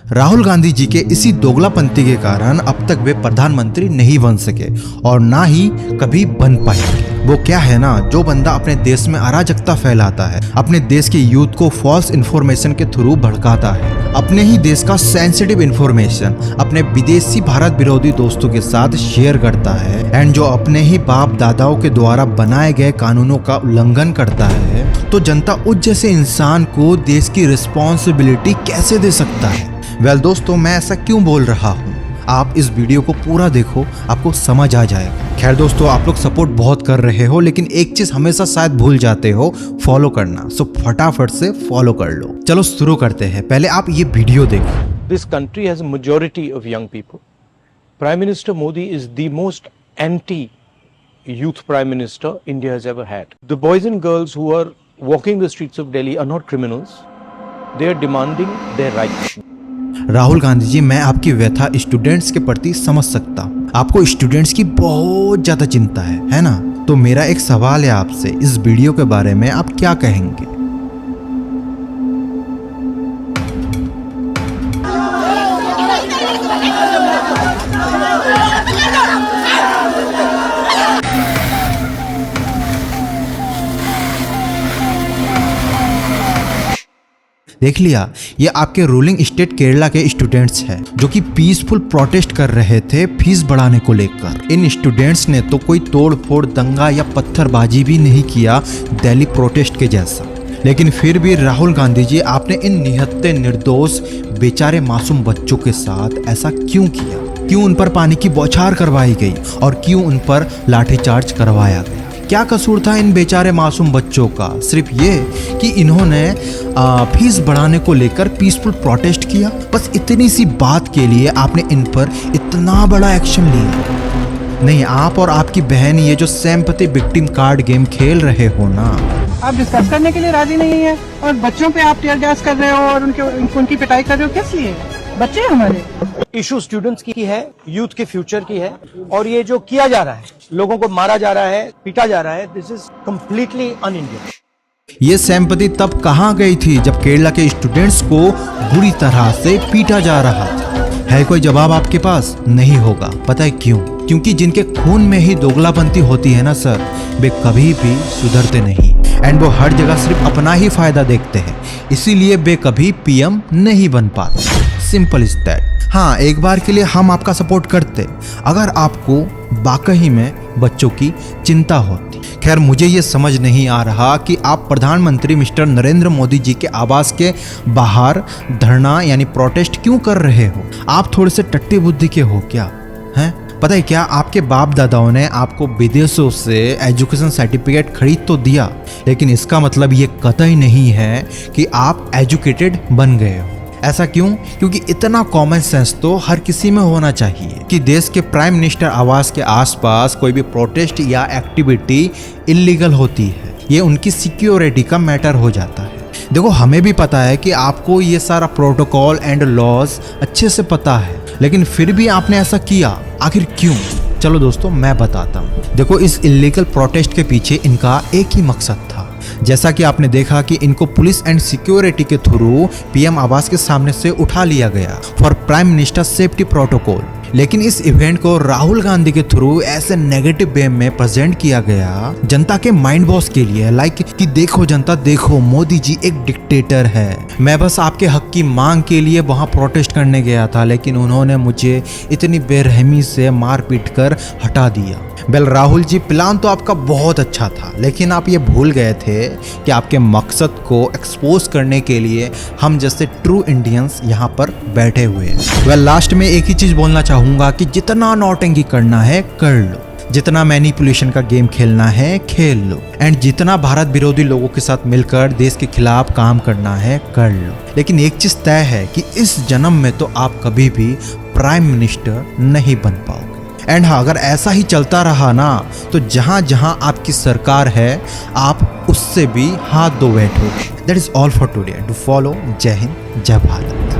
राहुल गांधी जी के इसी दोगलापंथी के कारण अब तक वे प्रधानमंत्री नहीं बन सके और ना ही कभी बन पाएंगे। वो क्या है ना, जो बंदा अपने देश में अराजकता फैलाता है, अपने देश के यूथ को फॉल्स इंफॉर्मेशन के थ्रू भड़काता है, अपने ही देश का सेंसिटिव इंफॉर्मेशन अपने विदेशी भारत विरोधी दोस्तों के साथ शेयर करता है एंड जो अपने ही बाप दादाओं के द्वारा बनाए गए कानूनों का उल्लंघन करता है, तो जनता उस जैसे इंसान को देश की रिस्पॉन्सिबिलिटी कैसे दे सकता है। वेल दोस्तों, मैं ऐसा क्यों बोल रहा हूँ, आप इस वीडियो को पूरा देखो, आपको समझ आ जाएगा। खैर दोस्तों, आप लोग सपोर्ट बहुत कर रहे हो, लेकिन एक चीज हमेशा शायद भूल जाते हो, फॉलो करना। सो फटाफट से फॉलो कर लो। चलो शुरू करते हैं। पहले आप ये वीडियो देखो। This country has a majority of young people. Prime Minister Modi is the most anti-youth Prime Minister India has ever had. The boys and girls who are walking the streets of Delhi are not criminals. They are demanding their rights. Rahul Gandhi ji, मैं आपकी व्यथा students के प्रति समझ सकता हूँ। आपको students की बहुत ज्यादा चिंता है ना? तो मेरा एक सवाल है आपसे, इस वीडियो के बारे में आप क्या कहेंगे? देख लिया, ये आपके रूलिंग स्टेट केरला के स्टूडेंट्स हैं जो कि पीसफुल प्रोटेस्ट कर रहे थे फीस बढ़ाने को लेकर। इन स्टूडेंट्स ने तो कोई तोड़ फोड़, दंगा या पत्थरबाजी भी नहीं किया दिल्ली प्रोटेस्ट के जैसा, लेकिन फिर भी राहुल गांधी जी, आपने इन निहत्थे निर्दोष बेचारे मासूम बच्चों के साथ ऐसा क्यों किया? क्यों उन पर पानी की बौछार करवाई गई और क्यों उन पर लाठीचार्ज करवाया गया? क्या कसूर था इन बेचारे मासूम बच्चों का? सिर्फ ये कि इन्होंने फीस बढ़ाने को लेकर पीसफुल प्रोटेस्ट किया। बस इतनी सी बात के लिए आपने इन पर इतना बड़ा एक्शन लिया। नहीं, आप और आपकी बहन ये जो सिंपैथी विक्टिम कार्ड गेम खेल रहे हो ना, आप डिस्कस करने के लिए राजी नहीं है और बच्चों पे आप टीयर गैस कर रहे हो और उनकी पिटाई कर रहे हो। किस लिए? बच्चे हमारे। इशू स्टूडेंट्स की है, यूथ के फ्यूचर की है, और ये जो किया जा रहा है, लोगों को मारा जा रहा है, पीटा जा रहा है, this is completely an Indian. ये सिंपैथी तब कहाँ गई थी जब केरला के स्टूडेंट्स को बुरी तरह से पीटा जा रहा था? है कोई जवाब आपके पास? नहीं होगा। पता है क्यों? क्योंकि जिनके खून में ही दोगलापंथी होती है ना सर, वे कभी भी सुधरते नहीं एंड वो हर जगह सिर्फ अपना ही फायदा देखते हैं, इसीलिए वे कभी पीएम नहीं बन पाते। Simple is that. हाँ, एक बार के लिए हम आपका सपोर्ट करते अगर आपको वाकई में बच्चों की चिंता होती। खैर, मुझे ये समझ नहीं आ रहा कि आप प्रधानमंत्री मिस्टर नरेंद्र मोदी जी के आवास के बाहर धरना यानी प्रोटेस्ट क्यों कर रहे हो? आप थोड़े से टट्टी बुद्धि के हो क्या? हैं? पता है क्या, आपके बाप दादाओं ने आपको विदेशों से एजुकेशन सर्टिफिकेट खरीद तो दिया, लेकिन इसका मतलब ये कतई नहीं है कि आप एजुकेटेड बन गए हो। ऐसा क्यों? क्योंकि इतना कॉमन सेंस तो हर किसी में होना चाहिए कि देश के प्राइम मिनिस्टर आवास के आसपास कोई भी प्रोटेस्ट या एक्टिविटी इलीगल होती है, ये उनकी सिक्योरिटी का मैटर हो जाता है। देखो, हमें भी पता है कि आपको ये सारा प्रोटोकॉल एंड लॉज अच्छे से पता है, लेकिन फिर भी आपने ऐसा किया, आखिर क्यों? चलो दोस्तों, मैं बताता हूँ। देखो, इस इलीगल प्रोटेस्ट के पीछे इनका एक ही मकसद था। जैसा कि आपने देखा कि इनको पुलिस एंड सिक्योरिटी के थ्रू पीएम आवास के सामने से उठा लिया गया for prime minister safety protocol, लेकिन इस इवेंट को राहुल गांधी के थ्रू ऐसे नेगेटिव वे में प्रेजेंट किया गया जनता के माइंड वॉश के लिए, लाइक कि देखो जनता, देखो मोदी जी एक डिक्टेटर है। मैं बस आपके हक की मांग के लिए वहां प्रोटेस्ट करने गया था, लेकिन उन्होंने मुझे इतनी बेरहमी से मार पीट कर हटा दिया। वेल राहुल जी, प्लान तो आपका बहुत अच्छा था, लेकिन आप ये भूल गए थे कि आपके मकसद को एक्सपोज करने के लिए हम जैसे ट्रू इंडियंस यहाँ पर बैठे हुए हैं। वेल लास्ट में एक ही चीज बोलना चाहूंगा कि जितना नौटंकी करना है कर लो, जितना मैनिपुलेशन का गेम खेलना है खेल लो, एंड जितना भारत विरोधी लोगों के साथ मिलकर देश के खिलाफ काम करना है कर लो, लेकिन एक चीज तय है कि इस जन्म में तो आप कभी भी प्राइम मिनिस्टर नहीं बन पाओगे। एंड हाँ, अगर ऐसा ही चलता रहा ना, तो जहां जहां आपकी सरकार है, आप उससे भी हाथ धो बैठोगे। That is all for today. To follow. जय हिंद, जय भारत।